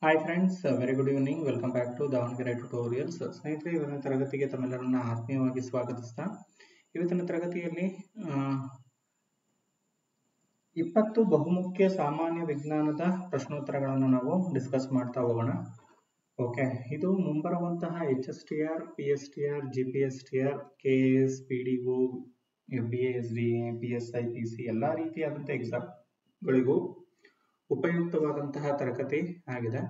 Hi friends, very good evening. Welcome back to Davanagere tutorials. ಸ್ನೇಹಿತರೆ, ಇವತ್ತಿನ ತರಗತಿಗೆ ತಮ್ಮೆಲ್ಲರನ್ನ ಆತ್ಮೀಯವಾಗಿ ಸ್ವಾಗತಿಸ್ತಾ ಇವತ್ತಿನ ತರಗತಿಯಲ್ಲಿ 20 ಬಹುಮುಖ್ಯ ಸಾಮಾನ್ಯ ವಿಜ್ಞಾನದ ಪ್ರಶ್ನೋತ್ತರಗಳನ್ನು ನಾವು ಡಿಸ್ಕಸ್ ಮಾಡ್ತಾ ಹೋಗೋಣ. ಓಕೆ, ಇದು ಮುಂಬರುವಂತಹ HSTR, PSTR, GPSTR, KS, PDO, FDA, SDA, PSI, PC ಎಲ್ಲಾ ರೀತಿಯಾದಂತಹ ಎಕ್ಸಾಮ್ಗಳಿಗೂ ಉಪಯುಕ್ತವಾದಂತಹ ತರಗತಿ ಆಗಿದೆ.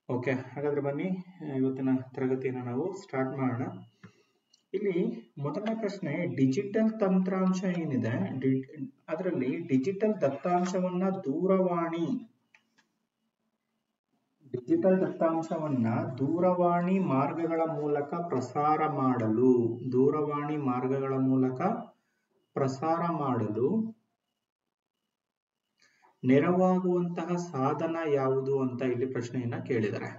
ಓಕೆ, ಹಾಗಾದ್ರೆ ಬನ್ನಿ ಇವತ್ತಿನ ತರಗತಿಯನ್ನು ನಾವು ಸ್ಟಾರ್ಟ್ ಮಾಡೋಣ. ಇಲ್ಲಿ ಮೊದಲನೇ ಪ್ರಶ್ನೆ, ಡಿಜಿಟಲ್ ತಂತ್ರಾಂಶ ಏನಿದೆ ಅದರಲ್ಲಿ ಡಿಜಿಟಲ್ ದತ್ತಾಂಶವನ್ನ ದೂರವಾಣಿ ಮಾರ್ಗಗಳ ಮೂಲಕ ಪ್ರಸಾರ ಮಾಡಲು ನೆರವಾಗುವಂತಹ ಸಾಧನ ಯಾವುದು ಅಂತ ಇಲ್ಲಿ ಪ್ರಶ್ನೆಯನ್ನ ಕೇಳಿದ್ದಾರೆ.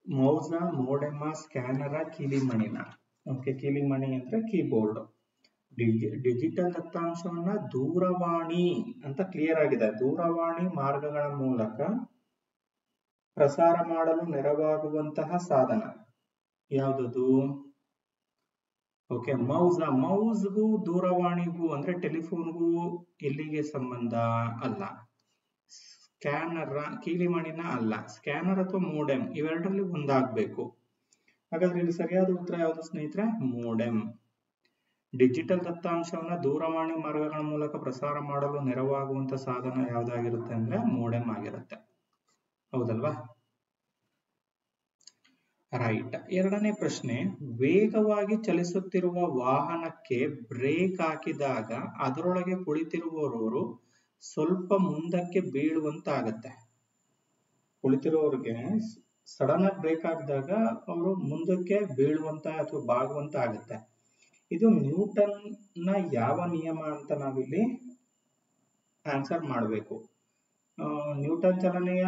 ಮೌಸ, ಮೋಡೆಮ, ಸ್ಕ್ಯಾನರ, ಕೀಲಿಮಣಿನ. ಓಕೆ, ಕೀಲಿಮಣಿ ಅಂದ್ರೆ ಕೀಬೋರ್ಡ್. ಡಿಜಿಟಲ್ ದತ್ತಾಂಶವನ್ನ ದೂರವಾಣಿ ಅಂತ ಕ್ಲಿಯರ್ ಆಗಿದೆ. ದೂರವಾಣಿ ಮಾರ್ಗಗಳ ಮೂಲಕ ಪ್ರಸಾರ ಮಾಡಲು ನೆರವಾಗುವಂತಹ ಸಾಧನ ಯಾವುದದು? ಓಕೆ, ಮೌಸ್ಗೂ ದೂರವಾಣಿಗೂ ಅಂದ್ರೆ ಟೆಲಿಫೋನ್ಗೂ ಎಲ್ಲಿಗೆ ಸಂಬಂಧ ಅಲ್ಲ. ಸ್ಕ್ಯಾನರ್, ಕೀಲಿಮಣಿನ ಅಲ್ಲ. ಸ್ಕ್ಯಾನರ್ ಅಥವಾ ಮೋಡೆಮ್ ಇವೆರಡರಲ್ಲಿ ಒಂದಾಗಬೇಕು. ಹಾಗಾದ್ರೆ ಇಲ್ಲಿ ಸರಿಯಾದ ಉತ್ತರ ಯಾವುದು ಸ್ನೇಹಿತರೆ? ಮೋಡೆಮ್. ಡಿಜಿಟಲ್ ದತ್ತಾಂಶವನ್ನ ದೂರವಾಣಿ ಮಾರ್ಗಗಳ ಮೂಲಕ ಪ್ರಸಾರ ಮಾಡಲು ನೆರವಾಗುವಂತ ಸಾಧನ ಯಾವ್ದಾಗಿರುತ್ತೆ ಅಂದ್ರೆ ಮೋಡೆಮ್ ಆಗಿರುತ್ತೆ. ಹೌದಲ್ವಾ? ರೈಟ್. ಎರಡನೇ ಪ್ರಶ್ನೆ, ವೇಗವಾಗಿ ಚಲಿಸುತ್ತಿರುವ ವಾಹನಕ್ಕೆ ಬ್ರೇಕ್ ಹಾಕಿದಾಗ ಅದರೊಳಗೆ ಕುಳಿತಿರುವವರು ಸ್ವಲ್ಪ ಮುಂದಕ್ಕೆ ಬೀಳುವಂತಾಗತ್ತೆ. ಕುಳಿತಿರುವವರಿಗೆ ಸಡನ್ ಆಗಿ ಬ್ರೇಕ್ ಹಾಕಿದಾಗ ಅವರು ಮುಂದಕ್ಕೆ ಬೀಳುವಂತ ಅಥವಾ ಬಾಗುವಂತ ಆಗುತ್ತೆ. ಇದು ನ್ಯೂಟನ್ ನ ಯಾವ ನಿಯಮ ಅಂತ ನಾವಿಲ್ಲಿ ಆನ್ಸರ್ ಮಾಡಬೇಕು. ನ್ಯೂಟನ್ ಚಲನೆಯ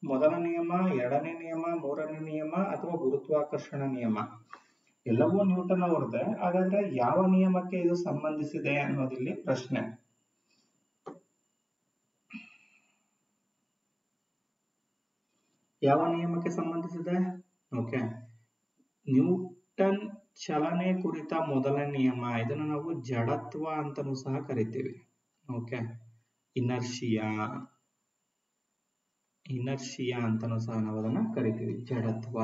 ಮೊದಲ ನಿಯಮ, ಎರಡನೇ ನಿಯಮ, ಮೂರನೇ ನಿಯಮ ಅಥವಾ ಗುರುತ್ವಾಕರ್ಷಣ ನಿಯಮ ಎಲ್ಲವೂ ನ್ಯೂಟನ್ ಅವರದೇ. ಹಾಗಾದ್ರೆ ಯಾವ ನಿಯಮಕ್ಕೆ ಇದು ಸಂಬಂಧಿಸಿದೆ ಅನ್ನೋದಿಲ್ಲಿ ಪ್ರಶ್ನೆ. ಯಾವ ನಿಯಮಕ್ಕೆ ಸಂಬಂಧಿಸಿದೆ? ಓಕೆ, ನ್ಯೂಟನ್ ಚಲನೆ ಕುರಿತ ಮೊದಲ ನಿಯಮ. ಇದನ್ನು ನಾವು ಜಡತ್ವ ಅಂತನೂ ಸಹ ಕರಿತೀವಿ. ಓಕೆ, ಇನರ್ಷಿಯಾ ಅಂತನೂ ಸಹ ನಾವು ಅದನ್ನ ಕರಿತೀವಿ, ಜಡತ್ವ.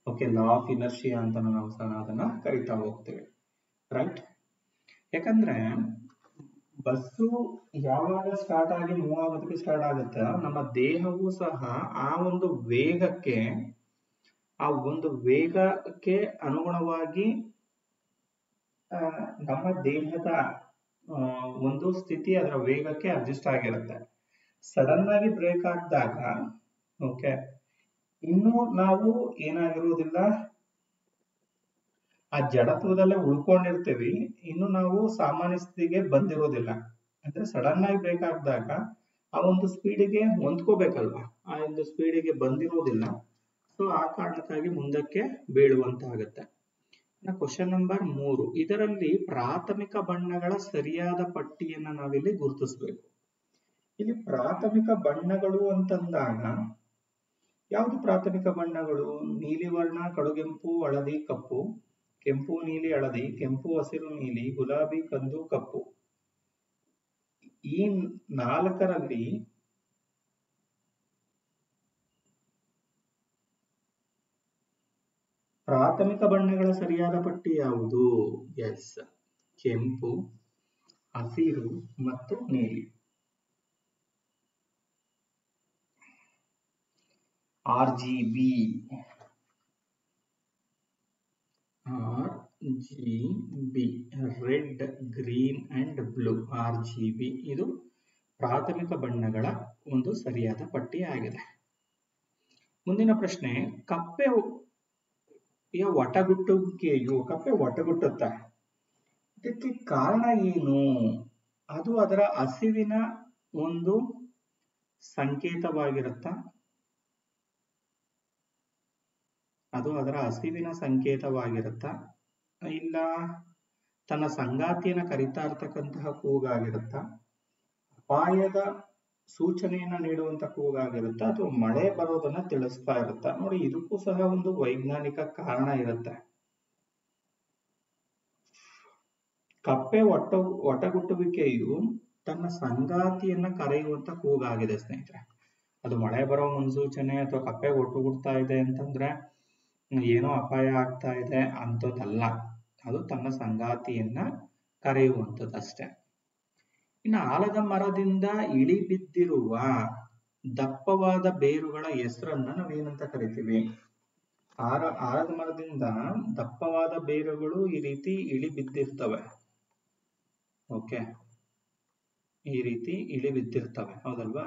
ಓಕೆ, ಲಾ ಆಫ್ ಇನರ್ಷಿಯಾ ಅಂತನೂ ನಾವು ಸಹ ಅದನ್ನ ಕರಿತಾ ಹೋಗ್ತೇವೆ. ರೈಟ್. ಯಾಕಂದ್ರೆ ಬಸ್ಸು ಯಾವಾಗ ಸ್ಟಾರ್ಟ್ ಆಗಿ ಮೂವ್ ಆಗೋದಕ್ಕೆ ಸ್ಟಾರ್ಟ್ ಆಗುತ್ತೆ, ನಮ್ಮ ದೇಹವೂ ಸಹ ಆ ಒಂದು ವೇಗಕ್ಕೆ ಅನುಗುಣವಾಗಿ ನಮ್ಮ ದೇಹದ ಒಂದು ಸ್ಥಿತಿ ಅದರ ವೇಗಕ್ಕೆ ಅಡ್ಜಸ್ಟ್ ಆಗಿರುತ್ತೆ. ಸಡನ್ ಆಗಿ ಬ್ರೇಕ್ ಹಾಕಿದಾಗ ಓಕೆ, ಇನ್ನು ನಾವು ಏನಾಗಿರುವುದಿಲ್ಲ, ಆ ಜಡತ್ವದಲ್ಲೇ ಉಳ್ಕೊಂಡಿರ್ತೀವಿ. ಇನ್ನು ನಾವು ಸಾಮಾನ್ಯ ಸ್ಥಿತಿಗೆ ಬಂದಿರೋದಿಲ್ಲ. ಅಂದ್ರೆ ಸಡನ್ ಆಗಿ ಬ್ರೇಕ್ ಹಾಕಿದಾಗ ಆ ಒಂದು ಸ್ಪೀಡಿಗೆ ಹೊಂದ್ಕೋಬೇಕಲ್ವಾ, ಆ ಒಂದು ಸ್ಪೀಡಿಗೆ ಬಂದಿರೋದಿಲ್ಲ. ಸೊ ಆ ಕಾರಣಕ್ಕಾಗಿ ಮುಂದಕ್ಕೆ ಬೀಳುವಂತಾಗತ್ತೆ. ಕ್ವಶನ್ ನಂಬರ್ 3, ಇದರಲ್ಲಿ ಪ್ರಾಥಮಿಕ ಬಣ್ಣಗಳ ಸರಿಯಾದ ಪಟ್ಟಿಯನ್ನ ನಾವಿಲ್ಲಿ ಗುರುತಿಸಬೇಕು. ಇಲ್ಲಿ ಪ್ರಾಥಮಿಕ ಬಣ್ಣಗಳು ಅಂತಂದಾಗ ಯಾವುದು ಪ್ರಾಥಮಿಕ ಬಣ್ಣಗಳು? ನೀಲಿ ವರ್ಣ, ಕಡುಗೆಂಪು, ಹಳದಿ, ಕಪ್ಪು, ಕೆಂಪು, ನೀಲಿ, ಹಳದಿ, ಕೆಂಪು, ಹಸಿರು, ನೀಲಿ, ಗುಲಾಬಿ, ಕಂದು, ಕಪ್ಪು. ಈ ನಾಲ್ಕರಲ್ಲಿ ಪ್ರಾಥಮಿಕ ಬಣ್ಣಗಳ ಸರಿಯಾದ ಪಟ್ಟಿ ಯಾವುದು? ಎಸ್, ಕೆಂಪು, ಹಸಿರು ಮತ್ತು ನೀಲಿ. RGB red, green and blue. RGB ಇದು ಪ್ರಾಥಮಿಕ ಬಣ್ಣಗಳ ಒಂದು ಸರಿಯಾದ ಪಟ್ಟಿ ಆಗಿದೆ. ಮುಂದಿನ ಪ್ರಶ್ನೆ, ಕಪ್ಪೆ ಒಟಗುಟ್ಟುತ್ತಾ, ಇದಕ್ಕೆ ಕಾರಣ ಏನು? ಅದು ಅದರ ಹಸಿವಿನ ಒಂದು ಸಂಕೇತವಾಗಿರುತ್ತಾ? ಇಲ್ಲ ತನ್ನ ಸಂಗಾತಿಯನ್ನ ಕರಿತಾ ಇರ್ತಕ್ಕಂತಹ ಕೂಗಾಗಿರುತ್ತಾ? ಅಪಾಯದ ಸೂಚನೆಯನ್ನ ನೀಡುವಂತ ಕೂಗಾಗಿರುತ್ತೆ ಅಥವಾ ಮಳೆ ಬರೋದನ್ನ ತಿಳಿಸ್ತಾ ಇರುತ್ತೆ. ನೋಡಿ, ಇದಕ್ಕೂ ಸಹ ಒಂದು ವೈಜ್ಞಾನಿಕ ಕಾರಣ ಇರುತ್ತೆ. ಕಪ್ಪೆ ಒಟಗುಟ್ಟುವಿಕೆಯು ತನ್ನ ಸಂಗಾತಿಯನ್ನ ಕರೆಯುವಂತ ಕೂಗಾಗಿದೆ ಸ್ನೇಹಿತರೆ. ಅದು ಮಳೆ ಬರೋ ಮುನ್ಸೂಚನೆ ಅಥವಾ ಕಪ್ಪೆ ಒಟ್ಟುಗುಡ್ತಾ ಇದೆ ಅಂತಂದ್ರೆ ಏನೋ ಅಪಾಯ ಆಗ್ತಾ ಇದೆ ಅಂತದಲ್ಲ. ಅದು ತನ್ನ ಸಂಗಾತಿಯನ್ನ ಕರೆಯುವಂಥದ್ದಷ್ಟೇ. ಇನ್ನು ಆಲದ ಮರದಿಂದ ಇಳಿ ಬಿದ್ದಿರುವ ದಪ್ಪವಾದ ಬೇರುಗಳ ಹೆಸರನ್ನ ನಾವೇನಂತ ಕರಿತೀವಿ? ಆಲದ ಮರದಿಂದ ದಪ್ಪವಾದ ಬೇರುಗಳು ಈ ರೀತಿ ಇಳಿ ಬಿದ್ದಿರ್ತವೆ. ಓಕೆ, ಈ ರೀತಿ ಇಳಿ ಬಿದ್ದಿರ್ತವೆ, ಹೌದಲ್ವಾ?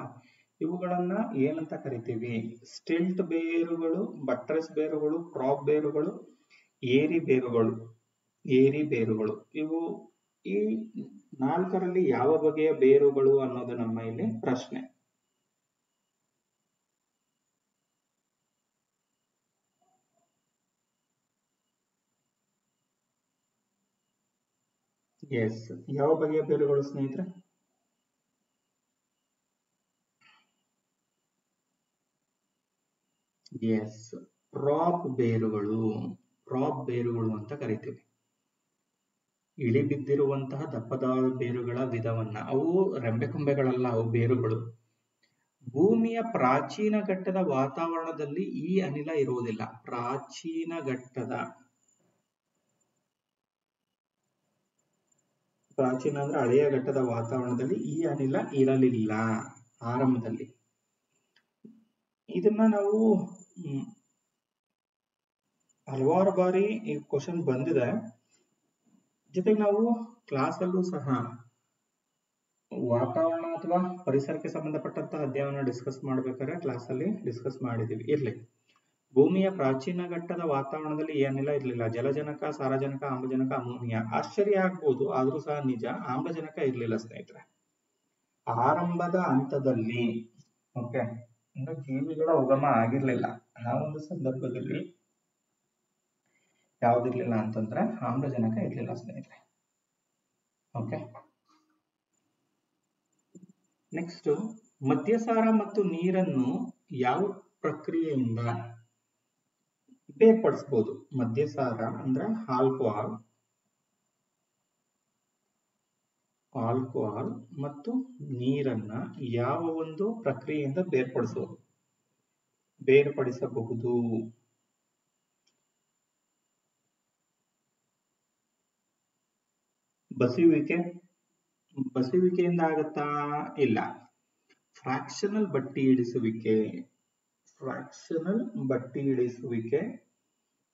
ಇವುಗಳನ್ನ ಏನಂತ ಕರಿತೀವಿ? ಸ್ಟಿಲ್ಟ್ ಬೇರುಗಳು, ಬಟ್ರೆಸ್ ಬೇರುಗಳು, ಕ್ರಾಪ್ ಬೇರುಗಳು, ಏರಿ ಬೇರುಗಳು. ಇವು ಈ 4ರಲ್ಲಿ ಯಾವ ಬಗೆಯ ಬೇರುಗಳು ಅನ್ನೋದು ನಮ್ಮ ಇಲ್ಲಿ ಪ್ರಶ್ನೆ. ಎಸ್, ಯಾವ ಬಗೆಯ ಬೇರುಗಳು ಸ್ನೇಹಿತರೆ? ಎಸ್, ಕ್ರಾಪ್ ಬೇರುಗಳು ಅಂತ ಕರಿತೀವಿ. ಇಳಿ ಬಿದ್ದಿರುವಂತಹ ದಪ್ಪದಾದ ಬೇರುಗಳ ವಿಧವನ್ನ, ಅವು ರೆಂಬೆಕೊಂಬೆಗಳಲ್ಲ, ಅವು ಬೇರುಗಳು. ಭೂಮಿಯ ಪ್ರಾಚೀನ ಘಟ್ಟದ ವಾತಾವರಣದಲ್ಲಿ ಈ ಅನಿಲ ಇರುವುದಿಲ್ಲ. ಪ್ರಾಚೀನ ಅಂದ್ರೆ ಹಳೆಯ ಘಟ್ಟದ ವಾತಾವರಣದಲ್ಲಿ ಈ ಅನಿಲ ಇರಲಿಲ್ಲ ಆರಂಭದಲ್ಲಿ. ಇದನ್ನ ನಾವು ಹಲವಾರು ಬಾರಿ ಈ ಕ್ವಶನ್ ಬಂದಿದೆ. ಜೊತೆಗೆ ನಾವು ಕ್ಲಾಸ್ ಅಲ್ಲೂ ಸಹ ವಾತಾವರಣ ಅಥವಾ ಪರಿಸರಕ್ಕೆ ಸಂಬಂಧಪಟ್ಟಂತಹ ಅಧ್ಯಯನ ಡಿಸ್ಕಸ್ ಮಾಡ್ಬೇಕಾದ್ರೆ ಕ್ಲಾಸ್ ಅಲ್ಲಿ ಡಿಸ್ಕಸ್ ಮಾಡಿದೀವಿ. ಇರ್ಲಿ, ಭೂಮಿಯ ಪ್ರಾಚೀನ ಘಟ್ಟದ ವಾತಾವರಣದಲ್ಲಿ ಏನಿಲ್ಲ ಇರ್ಲಿಲ್ಲ. ಜಲಜನಕ, ಸಾರಜನಕ, ಆಮ್ಲಜನಕ, ಅಮೋನಿಯಾ. ಆಶ್ಚರ್ಯ ಆಗ್ಬೋದು, ಆದ್ರೂ ಸಹ ನಿಜ, ಆಮ್ಲಜನಕ ಇರ್ಲಿಲ್ಲ ಸ್ನೇಹಿತರೆ ಆರಂಭದ ಹಂತದಲ್ಲಿ. ಓಕೆ, ಇನ್ನು ಜೀವಿಗಳ ಉಗಮ ಆಗಿರ್ಲಿಲ್ಲ. ಆ ಒಂದು ಸಂದರ್ಭದಲ್ಲಿ ಯಾವ್ದಿರ್ಲಿಲ್ಲ ಅಂತಂದ್ರೆ ಆಮ್ಲಜನಕ ಇರ್ಲಿಲ್ಲ ಸ್ನೇಹಿತರೆ. ಓಕೆ, ನೆಕ್ಸ್ಟ್, ಮದ್ಯಸಾರ ಮತ್ತು ನೀರನ್ನು ಯಾವ ಪ್ರಕ್ರಿಯೆಯಿಂದ ಬೇರ್ಪಡಿಸಬಹುದು? ಮದ್ಯಸಾರ ಅಂದ್ರೆ ಆಲ್ಕೋಹಾಲ್ ಮತ್ತು ನೀರನ್ನ ಯಾವ ಒಂದು ಪ್ರಕ್ರಿಯೆಯಿಂದ ಬೇರ್ಪಡಿಸಬಹುದು? ಬಸಿಯುವಿಕೆಯಿಂದ ಆಗತ್ತಾ? ಇಲ್ಲ. ಫ್ರಾಕ್ಷನಲ್ ಬಟ್ಟಿ ಇಳಿಸುವಿಕೆ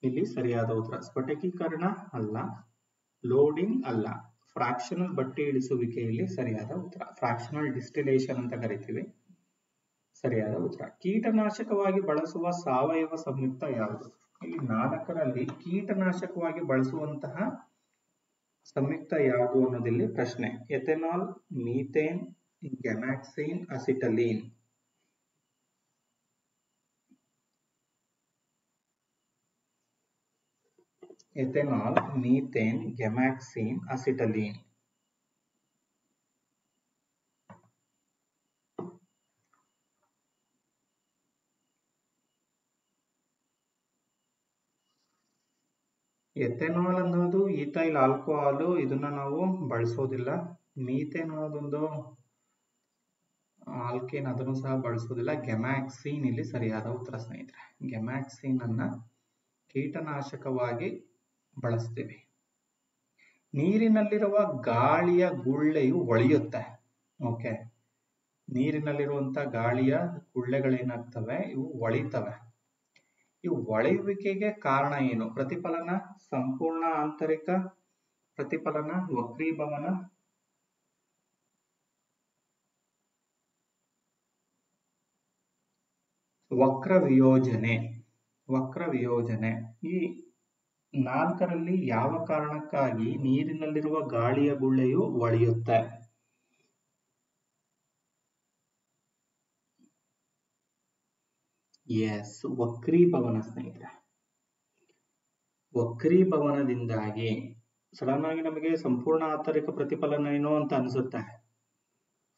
ಇಲ್ಲಿ ಸರಿಯಾದ ಉತ್ತರ. ಸ್ಫಟಿಕೀಕರಣ ಅಲ್ಲ, ಲೋಡಿಂಗ್ ಅಲ್ಲ, ಫ್ರಾಕ್ಷನಲ್ ಬಟ್ಟಿ ಇಳಿಸುವಿಕೆ ಇಲ್ಲಿ ಸರಿಯಾದ ಉತ್ತರ. ಫ್ರಾಕ್ಷನಲ್ ಡಿಸ್ಟಿಲೇಷನ್ ಅಂತ ಕರಿತೀವಿ, ಸರಿಯಾದ ಉತ್ತರ. ಕೀಟನಾಶಕವಾಗಿ ಬಳಸುವ ಸಾವಯವ ಸಂಯುಕ್ತ ಯಾವುದು? ಇಲ್ಲಿ 4ರಲ್ಲಿ ಕೀಟನಾಶಕವಾಗಿ ಬಳಸುವಂತಹ ಸಂಯುಕ್ತ ಯಾವುದು ಅನ್ನೋದಿಲ್ಲಿ ಪ್ರಶ್ನೆ. Ethanol, methane, gammexane, acetylene. Ethanol, methane, gammexane, acetylene. Ethanol ಅನ್ನೋದು ಈಥೈಲ್ ಆಲ್ಕೋಹಾಲ್, ಇದನ್ನ ನಾವು ಬಳಸೋದಿಲ್ಲ. ಮೀಥೇನ್ ಅನ್ನೋದೊಂದು ಆಲ್ಕೇನ್, ಅದನ್ನು ಸಹ ಬಳಸೋದಿಲ್ಲ. ಗ್ಯಾಮ್ಯಾಕ್ಸಿನ್ ಇಲ್ಲಿ ಸರಿಯಾದ ಉತ್ತರ ಸ್ನೇಹಿತರೆ. ಗ್ಯಾಮ್ಯಾಕ್ಸಿನ್ ಅನ್ನ ಕೀಟನಾಶಕವಾಗಿ ಬಳಸ್ತೀವಿ. ನೀರಿನಲ್ಲಿರುವ ಗಾಳಿಯ ಗುಳ್ಳೆಯು ಒಳೆಯುತ್ತೆ. ಓಕೆ, ನೀರಿನಲ್ಲಿರುವಂತ ಗಾಳಿಯ ಗುಳ್ಳೆಗಳೇನಾಗ್ತವೆ? ಇವು ಒಳಿತವೆ. ಈ ಒಳೆಯುವಿಕೆಗೆ ಕಾರಣ ಏನು? ಪ್ರತಿಫಲನ, ಸಂಪೂರ್ಣ ಆಂತರಿಕ ಪ್ರತಿಫಲನ, ವಕ್ರೀಭವನ, ವಕ್ರವಿಯೋಜನೆ. ಈ 4ರಲ್ಲಿ ಯಾವ ಕಾರಣಕ್ಕಾಗಿ ನೀರಿನಲ್ಲಿರುವ ಗಾಳಿಯ ಗುಳ್ಳೆಯು ಒಳೆಯುತ್ತೆ? ಎಸ್, ವಕ್ರೀಭವನ ಸ್ನೇಹಿತರೆ. ವಕ್ರೀಭವನದಿಂದಾಗಿ ಸಡನ್ ಆಗಿ ನಮಗೆ ಸಂಪೂರ್ಣ ಆಂತರಿಕ ಪ್ರತಿಫಲನ ಏನೋ ಅಂತ ಅನ್ಸುತ್ತೆ,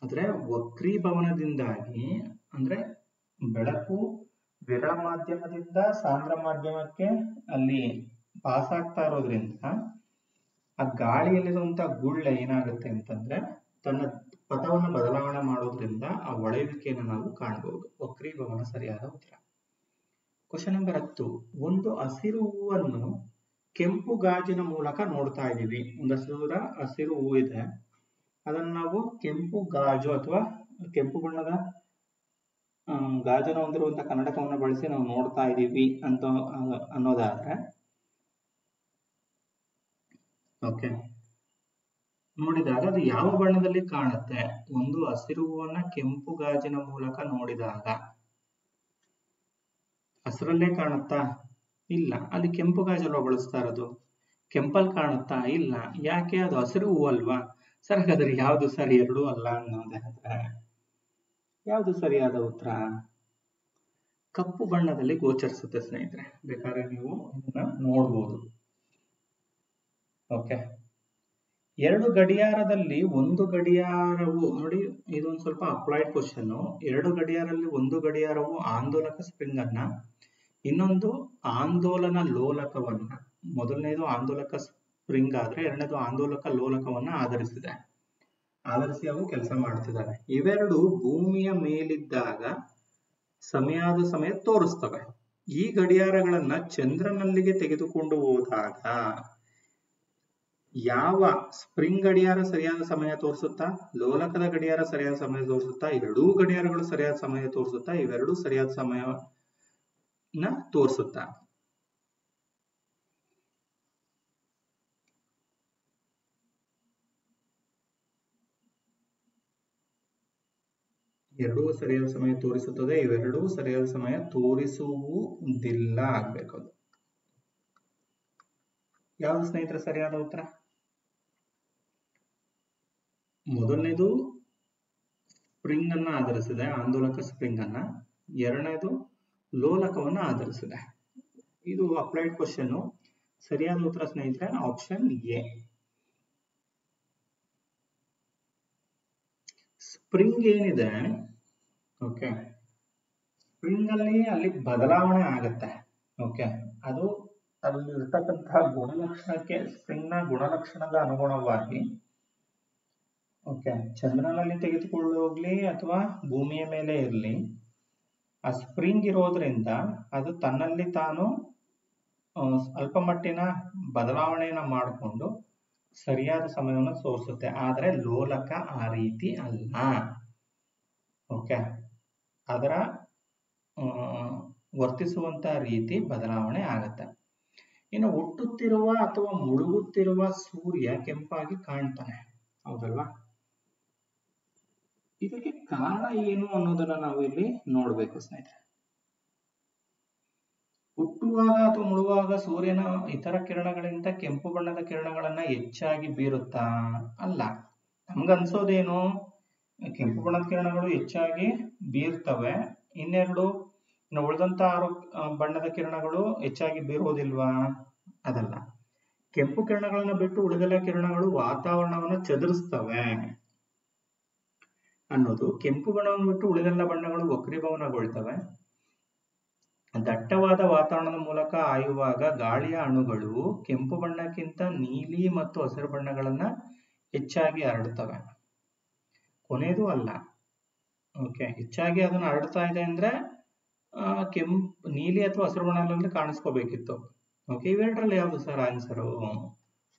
ಆದ್ರೆ ವಕ್ರೀಭವನದಿಂದಾಗಿ ಅಂದ್ರೆ ಬೆಳಕು ವಿರಳ ಮಾಧ್ಯಮದಿಂದ ಸಾಂದ್ರ ಮಾಧ್ಯಮಕ್ಕೆ ಅಲ್ಲಿ ಪಾಸ್ ಆಗ್ತಾ ಇರೋದ್ರಿಂದ ಆ ಗಾಳಿಯಲ್ಲಿರುವಂತಹ ಗುಳ್ಳೆ ಏನಾಗುತ್ತೆ ಅಂತಂದ್ರೆ ತನ್ನ ಪಥವನ್ನು ಬದಲಾವಣೆ ಮಾಡೋದ್ರಿಂದ ಆ ಒಳೆಯುವಿಕೆಯನ್ನು ನಾವು ಕಾಣಬಹುದು. ವಕ್ರೀಭವನ ಸರಿಯಾದ ಉತ್ತರ. Question number 10. ಒಂದು ಹಸಿರು ಹೂವನ್ನು ಕೆಂಪು ಗಾಜಿನ ಮೂಲಕ ನೋಡ್ತಾ ಇದೀವಿ. ಒಂದು ಹಸಿರು ಹೂವು ಇದೆ, ಅದನ್ನು ನಾವು ಕೆಂಪು ಗಾಜು ಅಥವಾ ಕೆಂಪು ಬಣ್ಣದ ಗಾಜನ್ನು ಹೊಂದಿರುವಂತಹ ಕನ್ನಡಕವನ್ನು ಬಳಸಿ ನಾವು ನೋಡ್ತಾ ಇದೀವಿ ಅಂತ ಅನ್ನೋದಾದ್ರೆ ಓಕೆ, ನೋಡಿದಾಗ ಅದು ಯಾವ ಬಣ್ಣದಲ್ಲಿ ಕಾಣುತ್ತೆ? ಒಂದು ಹಸಿರು ಹೂವನ್ನ ಕೆಂಪು ಗಾಜಿನ ಮೂಲಕ ನೋಡಿದಾಗ ಹಸಿರಲ್ಲೇ ಕಾಣುತ್ತಾ? ಇಲ್ಲ. ಅಲ್ಲಿ ಕೆಂಪು ಗಾಜಲ್ವಾ ಬಳಸ್ತಾ ಇರೋದು? ಕೆಂಪಲ್ ಕಾಣುತ್ತಾ? ಇಲ್ಲ. ಯಾಕೆ? ಅದು ಹಸಿರು ಹೂವು ಅಲ್ವಾ? ಸರ್ ಹಾಗಾದ್ರೆ ಯಾವ್ದು ಸರಿ? ಎರಡೂ ಅಲ್ಲ ಅನ್ನೋದಾದ್ರೆ ಯಾವ್ದು ಸರಿಯಾದ ಉತ್ತರ? ಕಪ್ಪು ಬಣ್ಣದಲ್ಲಿ ಗೋಚರಿಸುತ್ತೆ ಸ್ನೇಹಿತರೆ. ಬೇಕಾದ್ರೆ ನೀವು ಇದನ್ನ ನೋಡ್ಬೋದು. ಓಕೆ, ಎರಡು ಗಡಿಯಾರದಲ್ಲಿ ಒಂದು ಗಡಿಯಾರವು, ನೋಡಿ ಇದೊಂದು ಸ್ವಲ್ಪ ಅಪ್ಲೈಡ್ ಕ್ವಶನ್. ಎರಡು ಗಡಿಯಾರದಲ್ಲಿ ಒಂದು ಗಡಿಯಾರವು ಆಂದೋಲಕ ಸ್ಪ್ರಿಂಗ್ ಅನ್ನ, ಇನ್ನೊಂದು ಆಂದೋಲನ ಲೋಲಕವನ್ನ, ಮೊದಲನೇದು ಆಂದೋಲಕ ಸ್ಪ್ರಿಂಗ್ ಆದ್ರೆ ಎರಡನೇದು ಆಂದೋಲಕ ಲೋಲಕವನ್ನ ಆಧರಿಸಿ ಅವು ಕೆಲಸ ಮಾಡ್ತಿದ್ದಾವೆ. ಇವೆರಡು ಭೂಮಿಯ ಮೇಲಿದ್ದಾಗ ಸಮಯ ತೋರಿಸ್ತವೆ. ಈ ಗಡಿಯಾರಗಳನ್ನ ಚಂದ್ರನಲ್ಲಿಗೆ ತೆಗೆದುಕೊಂಡು ಹೋದಾಗ ಯಾವ ಸ್ಪ್ರಿಂಗ್ ಗಡಿಯಾರ ಸರಿಯಾದ ಸಮಯ ತೋರಿಸುತ್ತಾ, ಲೋಲಕದ ಗಡಿಯಾರ ಸರಿಯಾದ ಸಮಯ ತೋರಿಸುತ್ತಾ, ಎರಡೂ ಗಡಿಯಾರಗಳು ಸರಿಯಾದ ಸಮಯ ತೋರಿಸುತ್ತಾ, ಇವೆರಡೂ ಸರಿಯಾದ ಸಮಯವನ್ನ ತೋರಿಸುತ್ತಾ? ಎರಡೂ ಸರಿಯಾದ ಸಮಯ ತೋರಿಸುತ್ತದೆ, ಇವೆರಡೂ ಸರಿಯಾದ ಸಮಯ ತೋರಿಸುವುದಿಲ್ಲ ಆಗ್ಬೇಕು. ಅದು ಯಾವುದು ಸ್ನೇಹಿತರೆ ಸರಿಯಾದ ಉತ್ತರ? ಮೊದಲನೇದು ಸ್ಪ್ರಿಂಗ್ ಅನ್ನ ಆಧರಿಸಿದೆ, ಆಂದೋಲಕ ಸ್ಪ್ರಿಂಗ್ ಅನ್ನ. ಎರಡನೇದು ಲೋಲಕವನ್ನ ಆಧರಿಸಿದೆ. ಇದು ಅಪ್ಲೈಡ್ ಕ್ವಶನ್. ಸರಿಯಾದ ಉತ್ತರ ಸ್ನೇಹಿತರೆ ಆಪ್ಷನ್ ಎ. ಸ್ಪ್ರಿಂಗ್ ಏನಿದೆ, ಓಕೆ, ಸ್ಪ್ರಿಂಗ್ ಅಲ್ಲಿ ಬದಲಾವಣೆ ಆಗತ್ತೆ. ಓಕೆ, ಅದು ಅಲ್ಲಿ ಇರ್ತಕ್ಕಂತಹ ಗುಣಲಕ್ಷಣಕ್ಕೆ, ಸ್ಪ್ರಿಂಗ್ ನ ಗುಣಲಕ್ಷಣದ ಅನುಗುಣವಾಗಿ, ಓಕೆ, ಚಂದ್ರನಲ್ಲಿ ತೆಗೆದುಕೊಂಡು ಹೋಗ್ಲಿ ಅಥವಾ ಭೂಮಿಯ ಮೇಲೆ ಇರಲಿ, ಆ ಸ್ಪ್ರಿಂಗ್ ಇರೋದ್ರಿಂದ ಅದು ತನ್ನಲ್ಲಿ ತಾನು ಅಲ್ಪ ಮಟ್ಟಿನ ಬದಲಾವಣೆಯನ್ನ ಮಾಡಿಕೊಂಡು ಸರಿಯಾದ ಸಮಯವನ್ನು ತೋರಿಸುತ್ತೆ. ಆದ್ರೆ ಲೋಲಕ ಆ ರೀತಿ ಅಲ್ಲ. ಓಕೆ, ಅದರ ವರ್ತಿಸುವಂತ ರೀತಿ ಬದಲಾವಣೆ ಆಗತ್ತೆ. ಇನ್ನು ಹುಟ್ಟುತ್ತಿರುವ ಅಥವಾ ಮುಳುಗುತ್ತಿರುವ ಸೂರ್ಯ ಕೆಂಪಾಗಿ ಕಾಣ್ತಾನೆ, ಹೌದಲ್ವಾ? ಇದಕ್ಕೆ ಕಾರಣ ಏನು ಅನ್ನೋದನ್ನ ನಾವು ಇಲ್ಲಿ ನೋಡ್ಬೇಕು ಸ್ನೇಹಿತರೆ. ಹುಟ್ಟುವಾಗ ಅಥವಾ ಮುಳುಗುವಾಗ ಸೂರ್ಯನ ಇತರ ಕಿರಣಗಳಿಂದ ಕೆಂಪು ಬಣ್ಣದ ಕಿರಣಗಳನ್ನ ಹೆಚ್ಚಾಗಿ ಬೀರುತ್ತಾ? ಅಲ್ಲ. ನಮ್ಗನ್ಸೋದೇನು, ಕೆಂಪು ಬಣ್ಣದ ಕಿರಣಗಳು ಹೆಚ್ಚಾಗಿ ಬೀರ್ತವೆ, ಇನ್ನೆರಡು ಉಳಿದಂತ 6 ಬಣ್ಣದ ಕಿರಣಗಳು ಹೆಚ್ಚಾಗಿ ಬೀರೋದಿಲ್ವಾ? ಅದಲ್ಲ. ಕೆಂಪು ಕಿರಣಗಳನ್ನ ಬಿಟ್ಟು ಉಳಿದೆಲ್ಲ ಕಿರಣಗಳು ವಾತಾವರಣವನ್ನ ಚದುರಿಸ್ತವೆ ಅನ್ನೋದು. ಕೆಂಪು ಬಣ್ಣವನ್ನು ಬಿಟ್ಟು ಉಳಿದೆಲ್ಲ ಬಣ್ಣಗಳು ವಕ್ರೀಭವನಗೊಳ್ತವೆ. ದಟ್ಟವಾದ ವಾತಾವರಣದ ಮೂಲಕ ಹಾಯುವಾಗ ಗಾಳಿಯ ಅಣುಗಳು ಕೆಂಪು ಬಣ್ಣಕ್ಕಿಂತ ನೀಲಿ ಮತ್ತು ಹಸಿರು ಬಣ್ಣಗಳನ್ನ ಹೆಚ್ಚಾಗಿ ಹರಡುತ್ತವೆ. ಕೊನೆಯದು ಅಲ್ಲ. ಓಕೆ, ಹೆಚ್ಚಾಗಿ ಅದನ್ನ ಹರಡ್ತಾ ಇದೆ ಅಂದ್ರೆ ನೀಲಿ ಅಥವಾ ಹಸಿರು ಬಣ್ಣದಲ್ಲಿ ಕಾಣಿಸ್ಕೋಬೇಕಿತ್ತು. ಓಕೆ, ಇವೆರಡರಲ್ಲಿ ಯಾವುದು ಸರ್ ಆನ್ಸರು?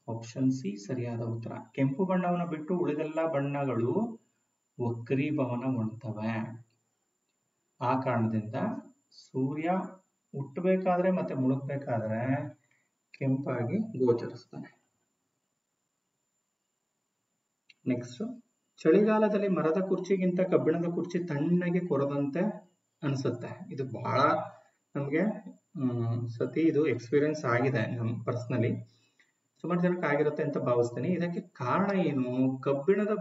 ಆಪ್ಷನ್ ಸಿ ಸರಿಯಾದ ಉತ್ತರ. ಕೆಂಪು ಬಣ್ಣವನ್ನು ಬಿಟ್ಟು ಉಳಿದೆಲ್ಲ ಬಣ್ಣಗಳು ವಕ್ರೀಭವನಗೊಳ್ತವೆ. ಆ ಕಾರಣದಿಂದ ಸೂರ್ಯ ಹುಟ್ಟಬೇಕಾದ್ರೆ ಮತ್ತೆ ಮುಳುಗಬೇಕಾದ್ರೆ ಕೆಂಪಾಗಿ ಗೋಚರಿಸ್ತಾನೆ. ನೆಕ್ಸ್ಟ್, ಚಳಿಗಾಲದಲ್ಲಿ ಮರದ ಕುರ್ಚಿಗಿಂತ ಕಬ್ಬಿಣದ ಕುರ್ಚಿ ತಣ್ಣಗೆ ಕೊರದಂತೆ ಅನ್ಸುತ್ತೆ. ಇದು ಬಹಳ ನಮ್ಗೆ ಸತಿ ಇದು ಎಕ್ಸ್ಪೀರಿಯನ್ಸ್ ಆಗಿದೆ ನಮ್ ಪರ್ಸನಲಿ. ಸುಮಾರು ಜನಕ್ಕೆ ಆಗಿರುತ್ತೆ ಅಂತ ಭಾವಿಸ್ತೀನಿ. ಇದಕ್ಕೆ ಕಾರಣ ಏನು? ಕಬ್ಬಿಣದ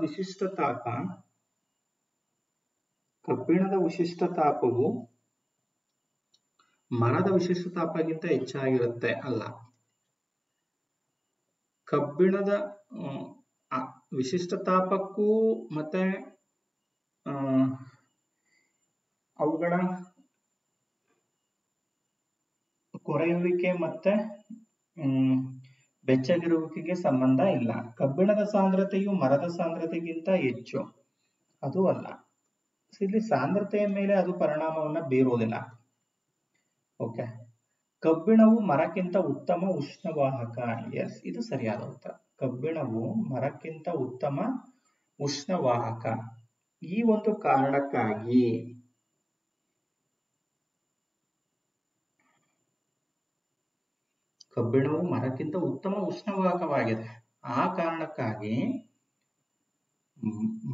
ವಿಶಿಷ್ಟ ತಾಪವು ಮರದ ವಿಶಿಷ್ಟ ತಾಪಕ್ಕಿಂತ ಹೆಚ್ಚಾಗಿರುತ್ತೆ. ಅಲ್ಲ, ಕಬ್ಬಿಣದ ವಿಶಿಷ್ಟ ತಾಪಕ್ಕೂ ಮತ್ತೆ ಆ, ಅವುಗಳ ಕೊರೆಯುವಿಕೆ ಮತ್ತೆ ಬೆಚ್ಚಗಿರುವಿಕೆಗೆ ಸಂಬಂಧ ಇಲ್ಲ. ಕಬ್ಬಿಣದ ಸಾಂದ್ರತೆಯು ಮರದ ಸಾಂದ್ರತೆಗಿಂತ ಹೆಚ್ಚು, ಅದು ಅಲ್ಲ. ಇಲ್ಲಿ ಸಾಂದ್ರತೆಯ ಮೇಲೆ ಅದು ಪರಿಣಾಮವನ್ನ ಬೀರುವುದಿಲ್ಲ. ಓಕೆ, ಕಬ್ಬಿಣವು ಮರಕ್ಕಿಂತ ಉತ್ತಮ ಉಷ್ಣವಾಹಕ. ಎಸ್, ಇದು ಸರಿಯಾದ ಉತ್ತರ. ಕಬ್ಬಿಣವು ಮರಕ್ಕಿಂತ ಉತ್ತಮ ಉಷ್ಣವಾಹಕ. ಈ ಒಂದು ಕಾರಣಕ್ಕಾಗಿ ಕಬ್ಬಿಣವು ಮರಕ್ಕಿಂತ ಉತ್ತಮ ಉಷ್ಣವಾಹಕವಾಗಿದೆ. ಆ ಕಾರಣಕ್ಕಾಗಿ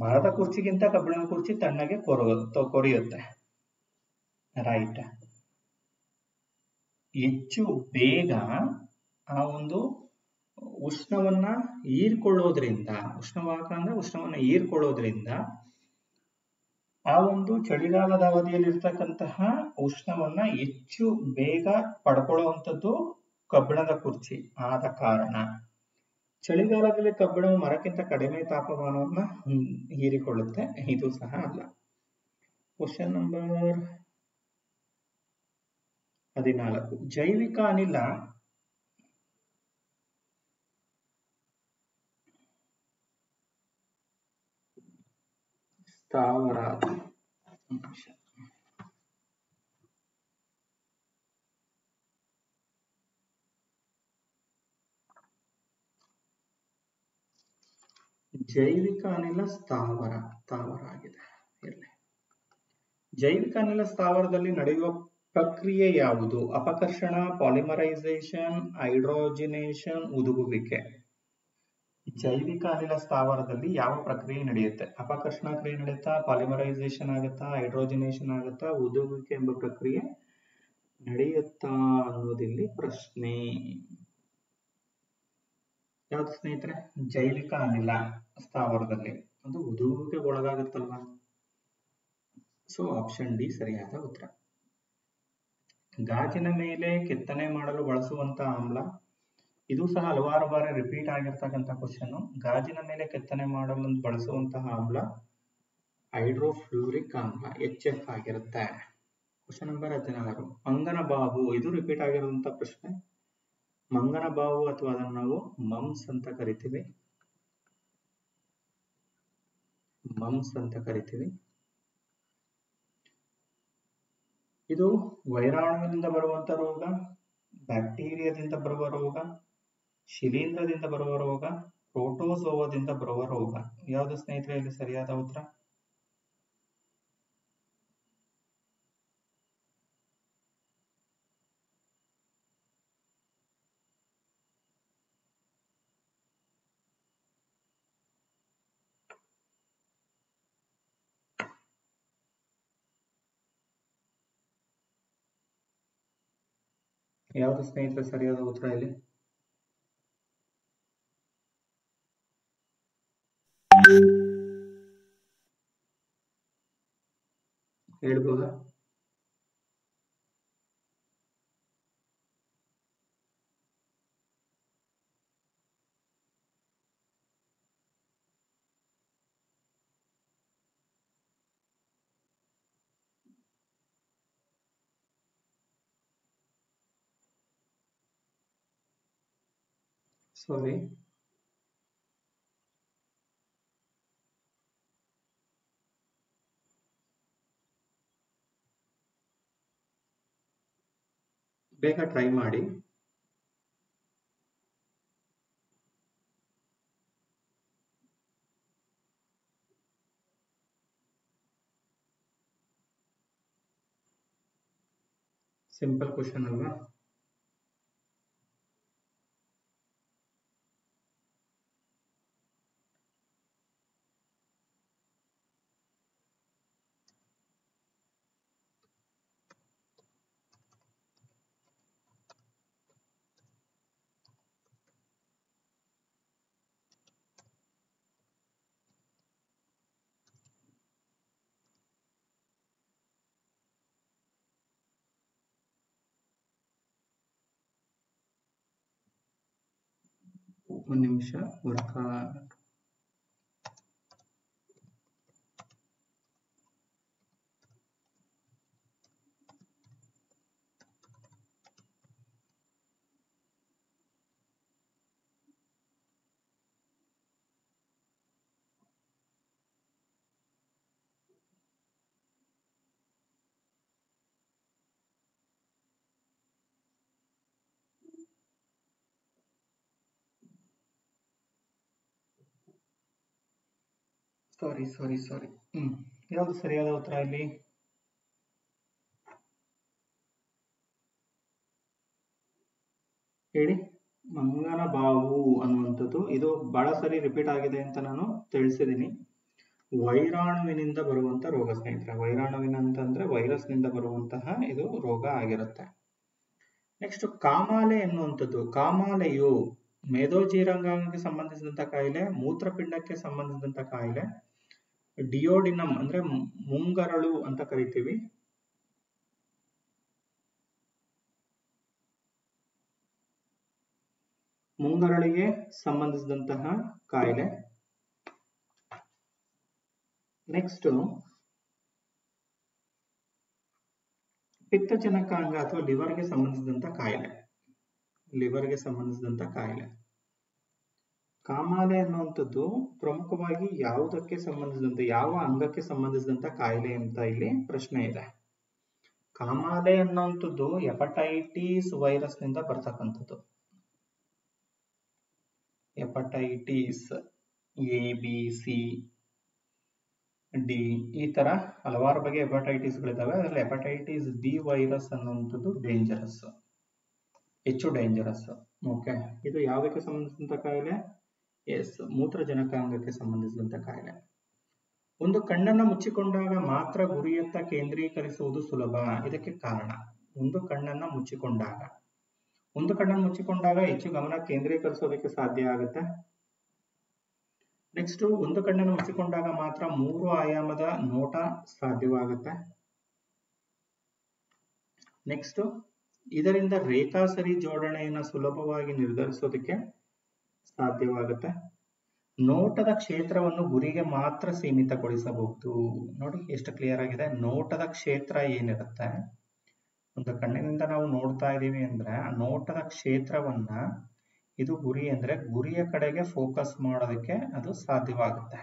ಮರದ ಕುರ್ಚಿಗಿಂತ ಕಬ್ಬಿಣದ ಕುರ್ಚಿ ತಣ್ಣಗೆ ಕೊರೆಯುತ್ತೆ. ರೈಟ್. ಹೆಚ್ಚು ಬೇಗ ಆ ಒಂದು ಉಷ್ಣವನ್ನ ಹೀರ್ಕೊಳ್ಳೋದ್ರಿಂದ, ಉಷ್ಣವಾಹಕ ಅಂದ್ರೆ ಉಷ್ಣವನ್ನ ಹೀರ್ಕೊಳ್ಳೋದ್ರಿಂದ ಆ ಒಂದು ಚಳಿಗಾಲದ ಅವಧಿಯಲ್ಲಿರ್ತಕ್ಕಂತಹ ಉಷ್ಣವನ್ನ ಹೆಚ್ಚು ಬೇಗ ಪಡ್ಕೊಳ್ಳುವಂಥದ್ದು ಕಬ್ಬಿಣದ ಕುರ್ಚಿ. ಆದ ಕಾರಣ ಚಳಿಗಾಲದಲ್ಲಿ ಕಬ್ಬಿಣವು ಮರಕ್ಕಿಂತ ಕಡಿಮೆ ತಾಪಮಾನವನ್ನ ಹೀರಿಕೊಳ್ಳುತ್ತೆ. ಇದು ಸಹ ಅಲ್ಲ. Question number 14. ಜೈವಿಕ ಅನಿಲ ಸ್ಥಾವರ. ಜೈವಿಕ ಅನಿಲ ಸ್ಥಾವರ ಆಗಿದೆ. ಇರಲಿ. ಜೈವಿಕ ಅನಿಲ ಸ್ಥಾವರದಲ್ಲಿ ನಡೆಯುವ ಪ್ರಕ್ರಿಯೆ ಯಾವುದು? ಅಪಕರ್ಷಣ, ಪಾಲಿಮರೈಸೇಷನ್, ಹೈಡ್ರೋಜಿನೇಷನ್, ಉದುಗುವಿಕೆ. ಜೈವಿಕ ಅನಿಲ ಸ್ಥಾವರದಲ್ಲಿ ಯಾವ ಪ್ರಕ್ರಿಯೆ ನಡೆಯುತ್ತೆ? ಅಪಕರ್ಷಣ ಕ್ರಿಯೆ ನಡೆಯುತ್ತಾ, ಪಾಲಿಮರೈಸೇಷನ್ ಆಗುತ್ತಾ, ಹೈಡ್ರೋಜಿನೇಷನ್ ಆಗುತ್ತಾ, ಉದುಗುವಿಕೆ ಎಂಬ ಪ್ರಕ್ರಿಯೆ ನಡೆಯುತ್ತಾ ಅನ್ನೋದಿಲ್ಲಿ ಪ್ರಶ್ನೆ. ಯಾವ್ದು ಸ್ನೇಹಿತರೆ? ಜೈವಿಕ ಅನಿಲ ಸ್ಥಾವರದಲ್ಲಿ ಅದು ಉದುಗುವಿಕೆಗೆ ಒಳಗಾಗುತ್ತಲ್ವಾ? ಸೊ ಆಪ್ಷನ್ ಡಿ ಸರಿಯಾದ ಉತ್ತರ. ಗಾಜಿನ ಮೇಲೆ ಕೆತ್ತನೆ ಮಾಡಲು ಬಳಸುವಂತಹ ಆಮ್ಲ. ಇದು ಸಹ ಹಲವಾರು ಬಾರಿ ರಿಪೀಟ್ ಆಗಿರ್ತಕ್ಕಂಥ ಕ್ವಶನ್. ಗಾಜಿನ ಮೇಲೆ ಕೆತ್ತನೆ ಮಾಡಲು ಬಳಸುವಂತಹ ಆಮ್ಲ ಹೈಡ್ರೋಫ್ಲೂರಿಕ್ ಆಮ್ಲ, HF ಆಗಿರುತ್ತೆ. Question number 16. ಮಂಗನ ಬಾವು. ಇದು ರಿಪೀಟ್ ಆಗಿರುವಂತ ಪ್ರಶ್ನೆ. ಮಂಗನ ಬಾವು ಅಥವಾ ಅದನ್ನು ನಾವು ಮಮ್ಸ್ ಅಂತ ಕರಿತೀವಿ. ಇದು ವೈರಾಣುವಿನಿಂದ ಬರುವಂತ ರೋಗ, ಬ್ಯಾಕ್ಟೀರಿಯಾದಿಂದ ಬರುವ ರೋಗ, ಶಿಲೀಂಧ್ರದಿಂದ ಬರುವ ರೋಗ, ಪ್ರೋಟೋಜೋವದಿಂದ ಬರುವ ರೋಗ. ಯಾವುದು ಸ್ನೇಹಿತರೆ ಇಲ್ಲಿ ಸರಿಯಾದ ಉತ್ತರ? ಯಾವುದು ಸ್ನೇಹಿತರೆ ಸರಿಯಾದ ಉತ್ತರ ಇಲ್ಲಿ? ಹೇಳ್ಬೋದಾ? ಸಾರಿ, ಬೇಗ ಟ್ರೈ ಮಾಡಿ. ಸಿಂಪಲ್ ಕ್ವಶನ್ ಅಲ್ವಾ? ಒಂದು ನಿಮಿಷ ವರ್ಕ್. ಸಾರಿ ಯಾವುದು ಸರಿಯಾದ ಉತ್ತರ ಇಲ್ಲಿ? ಹೇಳಿ. ಮಂಗನ ಬಾವು ಅನ್ನುವಂಥದ್ದು ಇದು ಬಹಳ ಸರಿ ರಿಪೀಟ್ ಆಗಿದೆ ಅಂತ ನಾನು ತಿಳಿಸಿದ್ದೀನಿ. ವೈರಾಣುವಿನಿಂದ ಬರುವಂತ ರೋಗ ಸ್ನೇಹಿತರೆ. ವೈರಾಣುವಿನ ಅಂತಂದ್ರೆ ವೈರಸ್ ನಿಂದ ಬರುವಂತಹ ಇದು ರೋಗ ಆಗಿರುತ್ತೆ. ನೆಕ್ಸ್ಟ್ ಕಾಮಾಲೆ ಎನ್ನುವಂಥದ್ದು. ಕಾಮಾಲೆಯು ಮೇದೋಜೀರಂಗಾಂಗಕ್ಕೆ ಸಂಬಂಧಿಸಿದಂತ ಕಾಯಿಲೆ, ಮೂತ್ರಪಿಂಡಕ್ಕೆ ಸಂಬಂಧಿಸಿದಂತ ಕಾಯಿಲೆ, ಡಿಯೋಡಿನಮ್ ಅಂದ್ರೆ ಮುಂಗರಳು ಅಂತ ಕರಿತೀವಿ. ಮುಂಗರಳಿಗೆ ಸಂಬಂಧಿಸಿದಂತಹ ಕಾಯಿಲೆ. ನೆಕ್ಸ್ಟ್ ಪಿತ್ತಜನಕಾಂಗ ಅಥವಾ ಲಿವರ್ಗೆ ಸಂಬಂಧಿಸಿದಂತ ಕಾಯಿಲೆ. ಲಿವರ್ಗೆ ಸಂಬಂಧಿಸಿದಂತ ಕಾಯಿಲೆ. ಕಾಮಾಲೆ ಅನ್ನುವಂಥದ್ದು ಪ್ರಮುಖವಾಗಿ ಯಾವುದಕ್ಕೆ ಸಂಬಂಧಿಸಿದಂತೆ, ಯಾವ ಅಂಗಕ್ಕೆ ಸಂಬಂಧಿಸಿದಂತ ಕಾಯಿಲೆ ಅಂತ ಇಲ್ಲಿ ಪ್ರಶ್ನೆ ಇದೆ. ಕಾಮಾಲೆ ಅನ್ನುವಂಥದ್ದು ಹೆಪಟೈಟಿಸ್ ವೈರಸ್ ನಿಂದ ಬರ್ತಕ್ಕಂಥದ್ದು. Hepatitis A B C D ಈ ತರ ಹಲವಾರು ಬಗೆಯ ಹೆಪಟೈಟಿಸ್ಗಳಿದ್ದಾವೆ. ಅದರಲ್ಲಿ ಹೆಪಟೈಟಿಸ್ ಬಿ ವೈರಸ್ ಅನ್ನುವಂಥದ್ದು ಡೇಂಜರಸ್, ಹೆಚ್ಚು ಡೇಂಜರಸ್. ಓಕೆ, ಇದು ಯಾವುದಕ್ಕೆ ಸಂಬಂಧಿಸಿದಂತ ಕಾಯಿಲೆ? ಎಸ್, ಮೂತ್ರಜನಕಾಂಗಕ್ಕೆ ಸಂಬಂಧಿಸಿದಂತ ಕಾಯಿಲೆ. ಒಂದು ಕಣ್ಣನ್ನು ಮುಚ್ಚಿಕೊಂಡಾಗ ಮಾತ್ರ ಗುರಿಯತ್ತ ಕೇಂದ್ರೀಕರಿಸುವುದು ಸುಲಭ. ಇದಕ್ಕೆ ಕಾರಣ, ಒಂದು ಕಣ್ಣನ್ನು ಮುಚ್ಚಿಕೊಂಡಾಗ ಹೆಚ್ಚು ಗಮನ ಕೇಂದ್ರೀಕರಿಸೋದಕ್ಕೆ ಸಾಧ್ಯ ಆಗುತ್ತೆ. ನೆಕ್ಸ್ಟ್, ಒಂದು ಕಣ್ಣನ್ನು ಮುಚ್ಚಿಕೊಂಡಾಗ ಮಾತ್ರ 3 ಆಯಾಮದ ನೋಟ ಸಾಧ್ಯವಾಗುತ್ತೆ. ನೆಕ್ಸ್ಟ್, ಇದರಿಂದ ರೇಖಾಸರಿ ಜೋಡಣೆಯನ್ನು ಸುಲಭವಾಗಿ ನಿರ್ಧರಿಸೋದಕ್ಕೆ ಸಾಧ್ಯವಾಗುತ್ತೆ. ನೋಟದ ಕ್ಷೇತ್ರವನ್ನು ಗುರಿಗೆ ಮಾತ್ರ ಸೀಮಿತಗೊಳಿಸಬಹುದು. ನೋಡಿ ಎಷ್ಟು ಕ್ಲಿಯರ್ ಆಗಿದೆ. ನೋಟದ ಕ್ಷೇತ್ರ ಏನಿರುತ್ತೆ, ಒಂದು ಕಣ್ಣಿನಿಂದ ನಾವು ನೋಡ್ತಾ ಇದೀವಿ ಅಂದ್ರೆ ಆ ನೋಟದ ಕ್ಷೇತ್ರವನ್ನ ಇದು ಗುರಿ ಅಂದ್ರೆ ಗುರಿಯ ಕಡೆಗೆ ಫೋಕಸ್ ಮಾಡೋದಕ್ಕೆ ಅದು ಸಾಧ್ಯವಾಗುತ್ತೆ.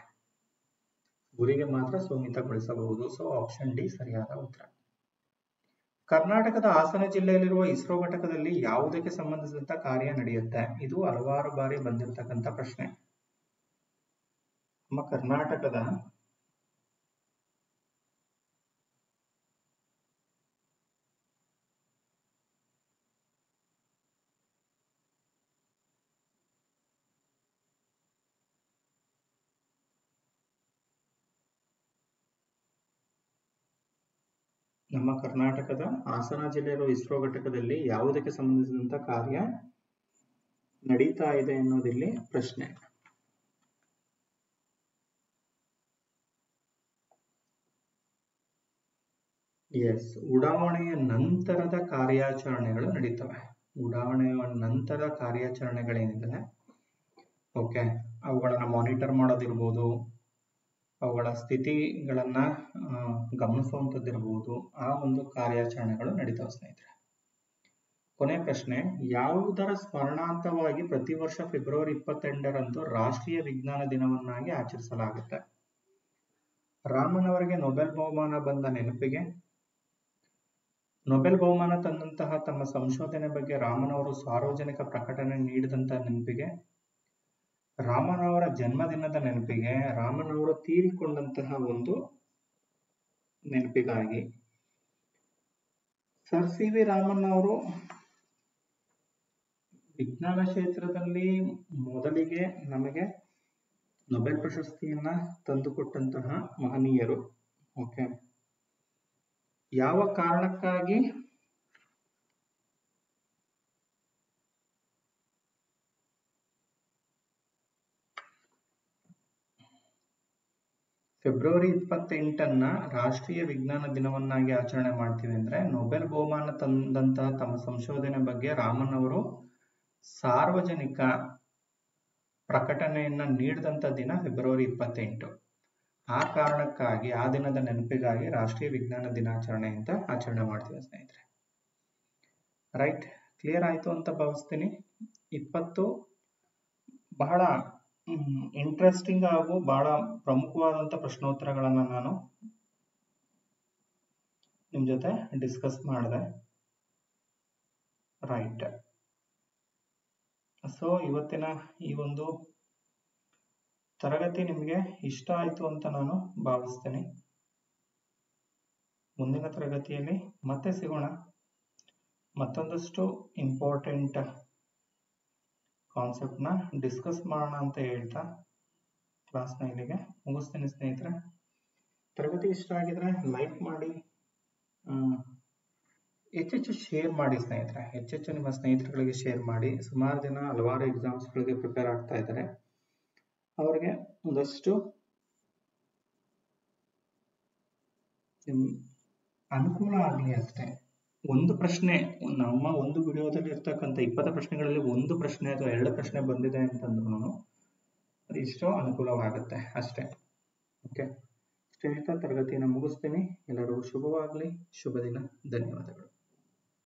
ಗುರಿಗೆ ಮಾತ್ರ ಸೀಮಿತಗೊಳಿಸಬಹುದು. ಸೊ ಆಪ್ಷನ್ ಡಿ ಸರಿಯಾದ ಉತ್ತರ. ಕರ್ನಾಟಕದ ಹಾಸನ ಜಿಲ್ಲೆಯಲ್ಲಿರುವ ಇಸ್ರೋ ಘಟಕದಲ್ಲಿ ಯಾವುದಕ್ಕೆ ಸಂಬಂಧಿಸಿದಂತ ಕಾರ್ಯ ನಡೆಯುತ್ತೆ? ಇದು ಹಲವಾರು ಬಾರಿ ಬಂದಿರತಕ್ಕಂತ ಪ್ರಶ್ನೆ. ನಮ್ಮ ಕರ್ನಾಟಕದ ಹಾಸನ ಜಿಲ್ಲೆಯ ಇಸ್ರೋ ಘಟಕದಲ್ಲಿ ಯಾವುದಕ್ಕೆ ಸಂಬಂಧಿಸಿದಂತ ಕಾರ್ಯ ನಡೀತಾ ಇದೆ ಅನ್ನೋದಿಲ್ಲಿ ಪ್ರಶ್ನೆ. ಎಸ್, ಉಡಾವಣೆಯ ನಂತರದ ಕಾರ್ಯಾಚರಣೆಗಳು ನಡೀತವೆ. ಉಡಾವಣೆಯ ನಂತರದ ಕಾರ್ಯಾಚರಣೆಗಳೇನಿದೆ, ಓಕೆ, ಅವುಗಳನ್ನ ಮಾನಿಟರ್ ಮಾಡೋದಿರ್ಬೋದು, ಅವುಗಳ ಸ್ಥಿತಿಗಳನ್ನ ಗಮನಿಸುವಂಥದ್ದಿರ್ಬೋದು, ಆ ಒಂದು ಕಾರ್ಯಾಚರಣೆಗಳು ನಡೀತಾವೆ ಸ್ನೇಹಿತರೆ. ಕೊನೆ ಪ್ರಶ್ನೆ, ಯಾವುದರ ಸ್ಮರಣಾರ್ಥವಾಗಿ ಪ್ರತಿ ವರ್ಷ ಫೆಬ್ರವರಿ 28ರಂದು ರಾಷ್ಟ್ರೀಯ ವಿಜ್ಞಾನ ದಿನವನ್ನಾಗಿ ಆಚರಿಸಲಾಗುತ್ತೆ? ರಾಮನ್ ಅವರಿಗೆ ನೊಬೆಲ್ ಬಹುಮಾನ ಬಂದ ನೆನಪಿಗೆ, ನೊಬೆಲ್ ಬಹುಮಾನ ತಂದಂತಹ ತಮ್ಮ ಸಂಶೋಧನೆ ಬಗ್ಗೆ ರಾಮನ್ ಅವರು ಸಾರ್ವಜನಿಕ ಪ್ರಕಟಣೆ ನೀಡಿದಂತಹ ನೆನಪಿಗೆ, ರಾಮನ್ ಅವರ ಜನ್ಮದಿನದ ನೆನಪಿಗೆ, ರಾಮನ್ ಅವರು ತೀರಿಕೊಂಡಂತಹ ಒಂದು ನೆನಪಿಗಾಗಿ. ಸರ್ ಸಿ ವಿ ರಾಮನ್ ಅವರು ವಿಜ್ಞಾನ ಕ್ಷೇತ್ರದಲ್ಲಿ ಮೊದಲಿಗೆ ನಮಗೆ ನೊಬೆಲ್ ಪ್ರಶಸ್ತಿಯನ್ನ ತಂದುಕೊಟ್ಟಂತಹ ಮಹನೀಯರು. ಓಕೆ, ಯಾವ ಕಾರಣಕ್ಕಾಗಿ? ಫೆಬ್ರವರಿ 28 ರಾಷ್ಟ್ರೀಯ ವಿಜ್ಞಾನ ದಿನವನ್ನಾಗಿ ಆಚರಣೆ ಮಾಡ್ತೀವಿ ಅಂದ್ರೆ, ನೊಬೆಲ್ ಬಹುಮಾನ ತಂದಂತಹ ತಮ್ಮ ಸಂಶೋಧನೆ ಬಗ್ಗೆ ರಾಮನ್ ಅವರು ಸಾರ್ವಜನಿಕ ಪ್ರಕಟಣೆಯನ್ನ ನೀಡಿದಂತ ದಿನ ಫೆಬ್ರವರಿ 28. ಆ ಕಾರಣಕ್ಕಾಗಿ, ಆ ದಿನದ ನೆನಪಿಗಾಗಿ ರಾಷ್ಟ್ರೀಯ ವಿಜ್ಞಾನ ದಿನಾಚರಣೆ ಅಂತ ಆಚರಣೆ ಮಾಡ್ತೀವಿ ಸ್ನೇಹಿತರೆ. ರೈಟ್, ಕ್ಲಿಯರ್ ಆಯ್ತು ಅಂತ ಭಾವಿಸ್ತೀನಿ. 20 ಬಹಳ ಇಂಟ್ರೆಸ್ಟಿಂಗ್ ಹಾಗೂ ಬಹಳ ಪ್ರಮುಖವಾದಂತ ಪ್ರಶ್ನೋತ್ತರಗಳನ್ನ ನಾನು ನಿಮ್ ಜೊತೆ ಡಿಸ್ಕಸ್ ಮಾಡಿದೆ. ರೈಟ್, ಸೊ ಇವತ್ತಿನ ಈ ಒಂದು ತರಗತಿ ನಿಮಗೆ ಇಷ್ಟ ಆಯಿತು ಅಂತ ನಾನು ಭಾವಿಸ್ತೇನೆ. ಮುಂದಿನ ತರಗತಿಯಲ್ಲಿ ಮತ್ತೆ ಸಿಗೋಣ. ಮತ್ತೊಂದಷ್ಟು ಇಂಪಾರ್ಟೆಂಟ್ ಕಾನ್ಸೆಪ್ಟ್ನ ಡಿಸ್ಕಸ್ ಮಾಡೋಣ ಅಂತ ಹೇಳ್ತಾ ಕ್ಲಾಸ್ನ ಇಲ್ಲಿಗೆ ಮುಗಿಸ್ತೇನೆ ಸ್ನೇಹಿತರೆ. ತರಗತಿ ಇಷ್ಟ ಆಗಿದ್ರೆ ಲೈಕ್ ಮಾಡಿ, ಹೆಚ್ಚೆಚ್ಚು ಶೇರ್ ಮಾಡಿ ಸ್ನೇಹಿತರೆ. ಹೆಚ್ಚೆಚ್ಚು ನಿಮ್ಮ ಸ್ನೇಹಿತರುಗಳಿಗೆ ಶೇರ್ ಮಾಡಿ. ಸುಮಾರು ಜನ ಹಲವಾರು ಎಕ್ಸಾಮ್ಸ್ಗಳಿಗೆ ಪ್ರಿಪೇರ್ ಆಗ್ತಾ ಇದ್ದಾರೆ. ಅವರಿಗೆ ಒಂದಷ್ಟು ಅನುಕೂಲ ಆಗಲಿ ಅಷ್ಟೇ. ಒಂದು ಪ್ರಶ್ನೆ, ನಮ್ಮ ಒಂದು ವಿಡಿಯೋದಲ್ಲಿ ಇರ್ತಕ್ಕಂಥ 20 ಪ್ರಶ್ನೆಗಳಲ್ಲಿ ಒಂದು ಪ್ರಶ್ನೆ ಅಥವಾ 2 ಪ್ರಶ್ನೆ ಬಂದಿದೆ ಅಂತಂದ್ರೂ ಅದು ಇಷ್ಟೋ ಅನುಕೂಲವಾಗುತ್ತೆ ಅಷ್ಟೇ. ಓಕೆ, ಸ್ನೇಹಿತ, ತರಗತಿಯನ್ನು ಮುಗಿಸ್ತೀನಿ. ಎಲ್ಲರಿಗೂ ಶುಭವಾಗಲಿ. ಶುಭ ದಿನ. ಧನ್ಯವಾದಗಳು.